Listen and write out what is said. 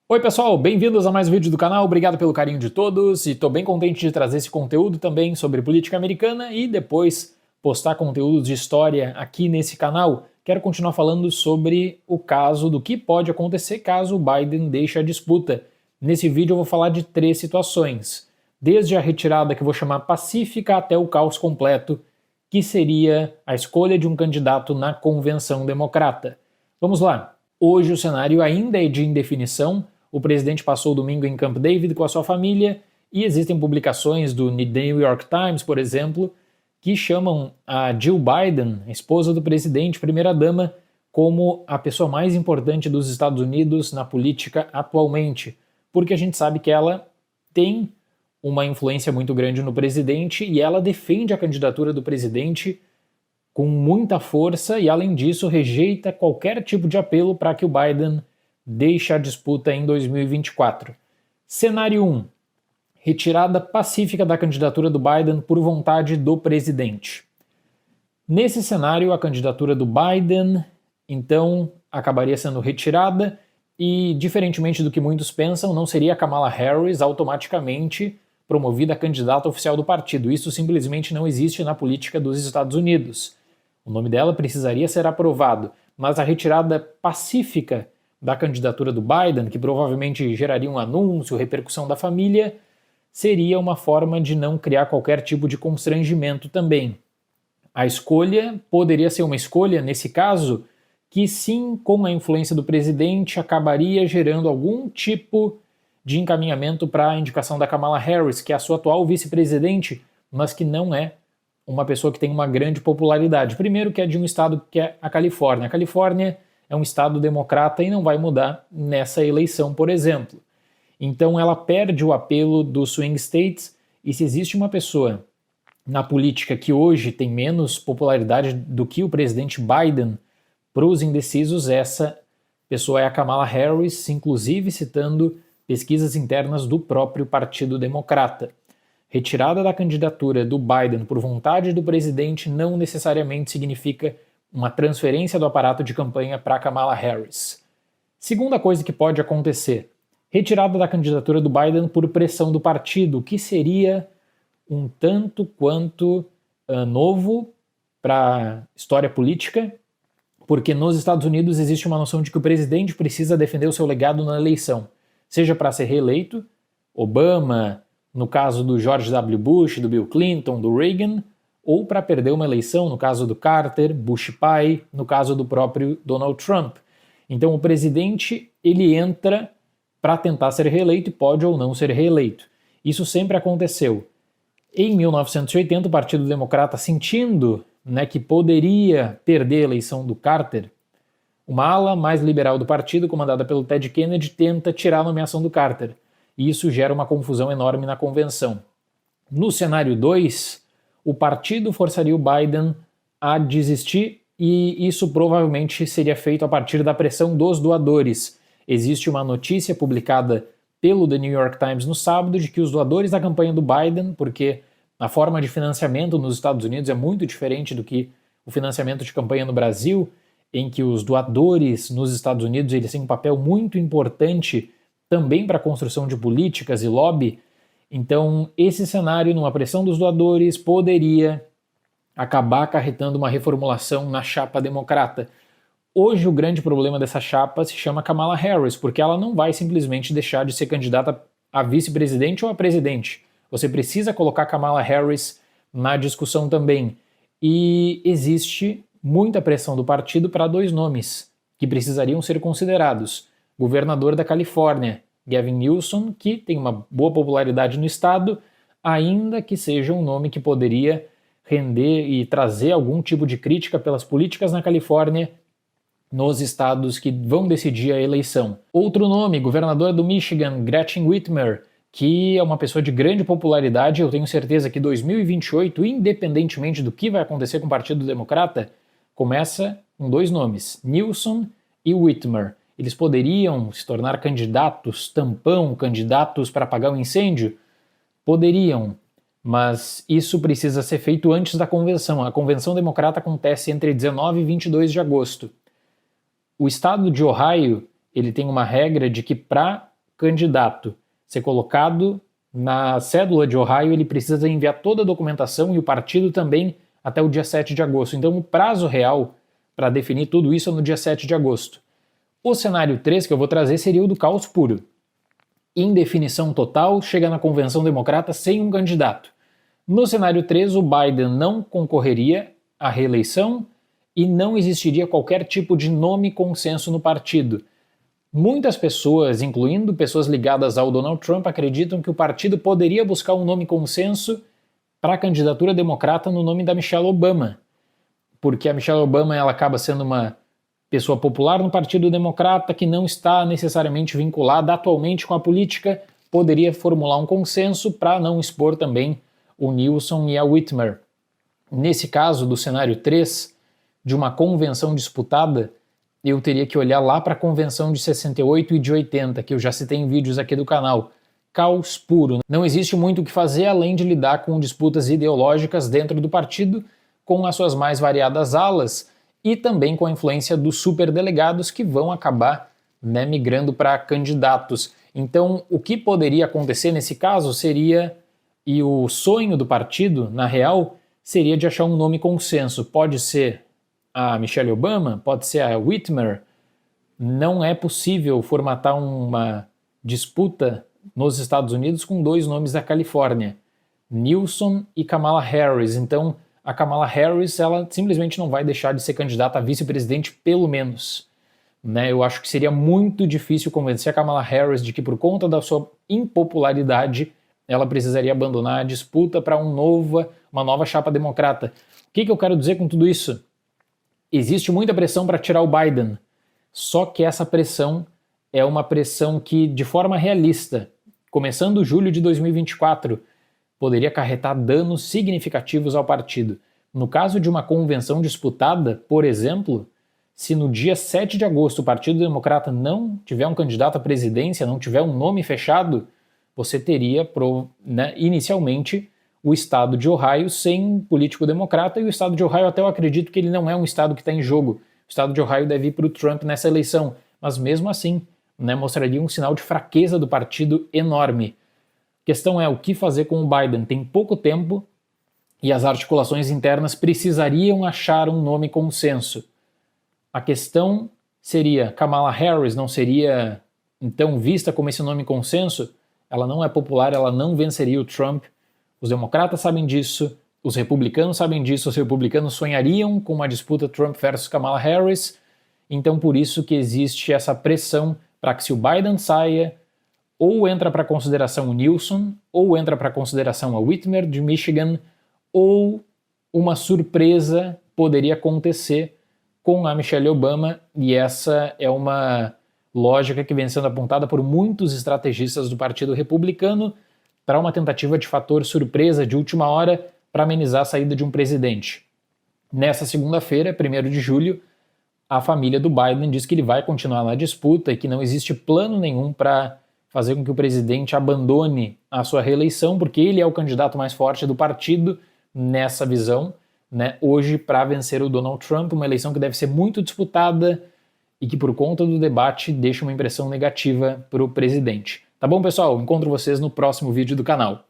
Oi pessoal, bem-vindos a mais um vídeo do canal, obrigado pelo carinho de todos e estou bem contente de trazer esse conteúdo também sobre política americana e depois postar conteúdos de história aqui nesse canal. Quero continuar falando sobre o caso do que pode acontecer caso o Biden deixe a disputa. Nesse vídeo eu vou falar de 3 situações, desde a retirada que eu vou chamar pacífica até o caos completo, que seria a escolha de um candidato na convenção democrata. Vamos lá, hoje o cenário ainda é de indefinição. O presidente passou o domingo em Camp David com a sua família e existem publicações do The New York Times, por exemplo, que chamam a Jill Biden, a esposa do presidente, primeira-dama, como a pessoa mais importante dos Estados Unidos na política atualmente, porque a gente sabe que ela tem uma influência muito grande no presidente e ela defende a candidatura do presidente com muita força e, além disso, rejeita qualquer tipo de apelo para que o Biden deixa a disputa em 2024. Cenário 1. Retirada pacífica da candidatura do Biden por vontade do presidente. Nesse cenário, a candidatura do Biden, então, acabaria sendo retirada e, diferentemente do que muitos pensam, não seria Kamala Harris automaticamente promovida a candidata oficial do partido. Isso simplesmente não existe na política dos Estados Unidos. O nome dela precisaria ser aprovado, mas a retirada pacífica da candidatura do Biden, que provavelmente geraria um anúncio, repercussão da família, seria uma forma de não criar qualquer tipo de constrangimento também. A escolha poderia ser uma escolha, nesse caso, que sim, com a influência do presidente, acabaria gerando algum tipo de encaminhamento para a indicação da Kamala Harris, que é a sua atual vice-presidente, mas que não é uma pessoa que tem uma grande popularidade. Primeiro que é de um estado que é a Califórnia. A Califórnia é um estado democrata e não vai mudar nessa eleição, por exemplo. Então ela perde o apelo dos swing states, e se existe uma pessoa na política que hoje tem menos popularidade do que o presidente Biden para os indecisos, essa pessoa é a Kamala Harris, inclusive citando pesquisas internas do próprio Partido Democrata. Retirada da candidatura do Biden por vontade do presidente não necessariamente significa uma transferência do aparato de campanha para Kamala Harris. Segunda coisa que pode acontecer, retirada da candidatura do Biden por pressão do partido, que seria um tanto quanto novo para a história política, porque nos Estados Unidos existe uma noção de que o presidente precisa defender o seu legado na eleição, seja para ser reeleito, Obama, no caso do George W. Bush, do Bill Clinton, do Reagan, ou para perder uma eleição, no caso do Carter, Bush pai, no caso do próprio Donald Trump. Então o presidente ele entra para tentar ser reeleito e pode ou não ser reeleito. Isso sempre aconteceu. Em 1980, o Partido Democrata, sentindo que poderia perder a eleição do Carter, uma ala mais liberal do partido, comandada pelo Ted Kennedy, tenta tirar a nomeação do Carter. E isso gera uma confusão enorme na convenção. No cenário 2, o partido forçaria o Biden a desistir e isso provavelmente seria feito a partir da pressão dos doadores. Existe uma notícia publicada pelo The New York Times no sábado de que os doadores da campanha do Biden, porque a forma de financiamento nos Estados Unidos é muito diferente do que o financiamento de campanha no Brasil, em que os doadores nos Estados Unidos eles têm um papel muito importante também para a construção de políticas e lobby. Então, esse cenário, numa pressão dos doadores, poderia acabar acarretando uma reformulação na chapa democrata. Hoje, o grande problema dessa chapa se chama Kamala Harris, porque ela não vai simplesmente deixar de ser candidata a vice-presidente ou a presidente. Você precisa colocar Kamala Harris na discussão também. E existe muita pressão do partido para 2 nomes que precisariam ser considerados. Governador da Califórnia, Gavin Newsom, que tem uma boa popularidade no estado, ainda que seja um nome que poderia render e trazer algum tipo de crítica pelas políticas na Califórnia nos estados que vão decidir a eleição. Outro nome, governadora do Michigan, Gretchen Whitmer, que é uma pessoa de grande popularidade. Eu tenho certeza que 2028, independentemente do que vai acontecer com o Partido Democrata, começa com 2 nomes, Newsom e Whitmer. Eles poderiam se tornar candidatos tampão, candidatos para apagar o incêndio? Poderiam, mas isso precisa ser feito antes da convenção. A convenção democrata acontece entre 19 e 22 de agosto. O estado de Ohio ele tem uma regra de que para candidato ser colocado na cédula de Ohio, ele precisa enviar toda a documentação e o partido também até o dia 7 de agosto. Então o prazo real para definir tudo isso é no dia 7 de agosto. O cenário 3 que eu vou trazer seria o do caos puro. Indefinição total, chega na convenção democrata sem um candidato. No cenário 3, o Biden não concorreria à reeleição e não existiria qualquer tipo de nome consenso no partido. Muitas pessoas, incluindo pessoas ligadas ao Donald Trump, acreditam que o partido poderia buscar um nome consenso para a candidatura democrata no nome da Michelle Obama, porque a Michelle Obama ela acaba sendo uma pessoa popular no Partido Democrata que não está necessariamente vinculada atualmente com a política, poderia formular um consenso para não expor também o Newsom e a Whitmer. Nesse caso do cenário 3, de uma convenção disputada, eu teria que olhar lá para a convenção de 68 e de 80, que eu já citei em vídeos aqui do canal. Caos puro. Não existe muito o que fazer além de lidar com disputas ideológicas dentro do partido, com as suas mais variadas alas e também com a influência dos superdelegados que vão acabar migrando para candidatos. Então, o que poderia acontecer nesse caso seria, e o sonho do partido, na real, seria de achar um nome consenso. Pode ser a Michelle Obama, pode ser a Whitmer. Não é possível formatar uma disputa nos Estados Unidos com dois nomes da Califórnia, Newsom e Kamala Harris. Então, a Kamala Harris ela simplesmente não vai deixar de ser candidata a vice-presidente, pelo menos. Eu acho que seria muito difícil convencer a Kamala Harris de que, por conta da sua impopularidade, ela precisaria abandonar a disputa para uma nova chapa democrata. O que eu quero dizer com tudo isso? Existe muita pressão para tirar o Biden, só que essa pressão é uma pressão que, de forma realista, começando julho de 2024, poderia acarretar danos significativos ao partido. No caso de uma convenção disputada, por exemplo, se no dia 7 de agosto o Partido Democrata não tiver um candidato à presidência, não tiver um nome fechado, você teria, inicialmente, o estado de Ohio sem político democrata, e o estado de Ohio até eu acredito que ele não é um estado que está em jogo. O estado de Ohio deve ir para o Trump nessa eleição, mas mesmo assim mostraria um sinal de fraqueza do partido enorme. A questão é o que fazer com o Biden. Tem pouco tempo e as articulações internas precisariam achar um nome consenso. A questão seria, Kamala Harris não seria então vista como esse nome consenso? Ela não é popular, ela não venceria o Trump. Os democratas sabem disso, os republicanos sabem disso, os republicanos sonhariam com uma disputa Trump versus Kamala Harris, então por isso que existe essa pressão para que se o Biden saia, ou entra para consideração o Newsom, ou entra para consideração a Whitmer de Michigan, ou uma surpresa poderia acontecer com a Michelle Obama, e essa é uma lógica que vem sendo apontada por muitos estrategistas do Partido Republicano para uma tentativa de fator surpresa de última hora para amenizar a saída de um presidente. Nessa segunda-feira, 1º de julho, a família do Biden diz que ele vai continuar na disputa e que não existe plano nenhum para fazer com que o presidente abandone a sua reeleição, porque ele é o candidato mais forte do partido nessa visão, hoje para vencer o Donald Trump, uma eleição que deve ser muito disputada e que por conta do debate deixa uma impressão negativa para o presidente. Tá bom, pessoal? Encontro vocês no próximo vídeo do canal.